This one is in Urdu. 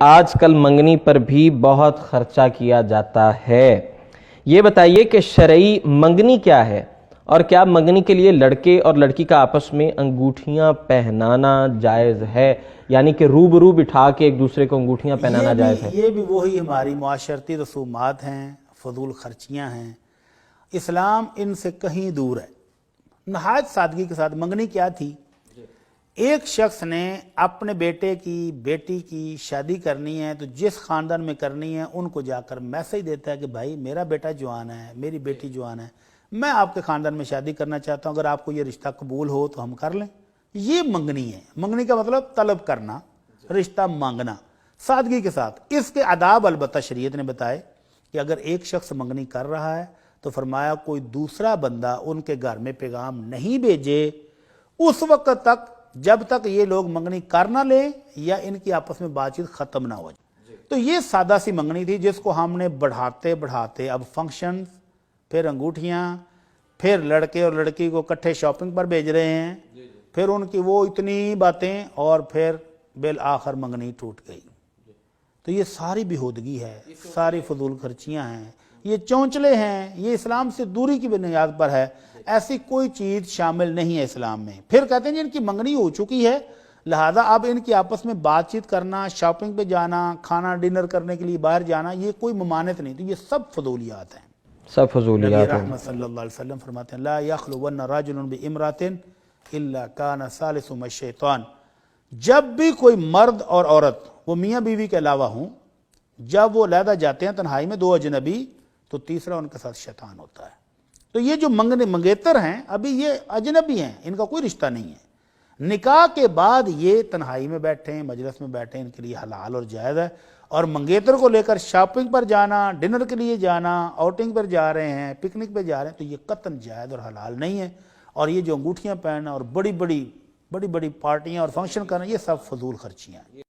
آج کل منگنی پر بھی بہت خرچہ کیا جاتا ہے، یہ بتائیے کہ شرعی منگنی کیا ہے اور کیا منگنی کے لیے لڑکے اور لڑکی کا آپس میں انگوٹھیاں پہنانا جائز ہے؟ یعنی کہ روبرو بٹھا کے ایک دوسرے کو انگوٹھیاں پہنانا جائز ہے؟ یہ بھی وہی ہماری معاشرتی رسومات ہیں، فضول خرچیاں ہیں۔ اسلام ان سے کہیں دور ہے۔ نہایت سادگی کے ساتھ منگنی کیا تھی؟ ایک شخص نے اپنے بیٹے کی بیٹی کی شادی کرنی ہے تو جس خاندان میں کرنی ہے ان کو جا کر میسج دیتا ہے کہ بھائی میرا بیٹا جوان ہے، میری بیٹی جوان ہے، میں آپ کے خاندان میں شادی کرنا چاہتا ہوں، اگر آپ کو یہ رشتہ قبول ہو تو ہم کر لیں۔ یہ منگنی ہے۔ منگنی کا مطلب طلب کرنا، رشتہ مانگنا، سادگی کے ساتھ۔ اس کے آداب البتہ شریعت نے بتائے کہ اگر ایک شخص منگنی کر رہا ہے تو فرمایا کوئی دوسرا بندہ ان کے گھر میں پیغام نہیں بھیجے اس وقت تک جب تک یہ لوگ منگنی کر نہ لیں یا ان کی آپس میں بات چیت ختم نہ ہو جائے۔ تو یہ سادہ سی منگنی تھی جس کو ہم نے بڑھاتے بڑھاتے اب فنکشن، پھر انگوٹھیاں، پھر لڑکے اور لڑکی کو کٹھے شاپنگ پر بھیج رہے ہیں، پھر ان کی وہ اتنی باتیں، اور پھر بالآخر منگنی ٹوٹ گئی۔ تو یہ ساری بیہودگی ہے، ساری فضول خرچیاں ہیں، یہ چونچلے ہیں، یہ اسلام سے دوری کی بنیاد پر ہے۔ ایسی کوئی چیز شامل نہیں ہے اسلام میں۔ پھر کہتے ہیں جن کی منگنی ہو چکی ہے لہذا اب ان کی آپس میں بات چیت کرنا، شاپنگ پہ جانا، کھانا ڈنر کرنے کے لیے باہر جانا، یہ کوئی ممانعت نہیں۔ تو یہ سب فضولیات ہیں، سب فضولیات نبی ہیں۔ رحمت صلی اللہ علیہ وسلم فرماتے ہیں لا یخلون رجل بامرأۃ الا کان ثالثہما الشیطان۔ جب بھی کوئی مرد اور عورت، وہ میاں بیوی کے علاوہ ہوں، جب وہ علیحدہ جاتے ہیں تنہائی میں دو اجنبی، تو تیسرا ان کے ساتھ شیطان ہوتا ہے۔ تو یہ جو منگیتر ہیں ابھی یہ اجنبی ہیں، ان کا کوئی رشتہ نہیں ہے۔ نکاح کے بعد یہ تنہائی میں بیٹھیں، مجلس میں بیٹھیں، ان کے لیے حلال اور جائز ہے۔ اور منگیتر کو لے کر شاپنگ پر جانا، ڈنر کے لیے جانا، آؤٹنگ پر جا رہے ہیں، پکنک پہ جا رہے ہیں، تو یہ قطعاً جائز اور حلال نہیں ہے۔ اور یہ جو انگوٹھیاں پہننا اور بڑی بڑی پارٹیاں اور فنکشن کرنا، یہ سب فضول خرچیاں ہیں۔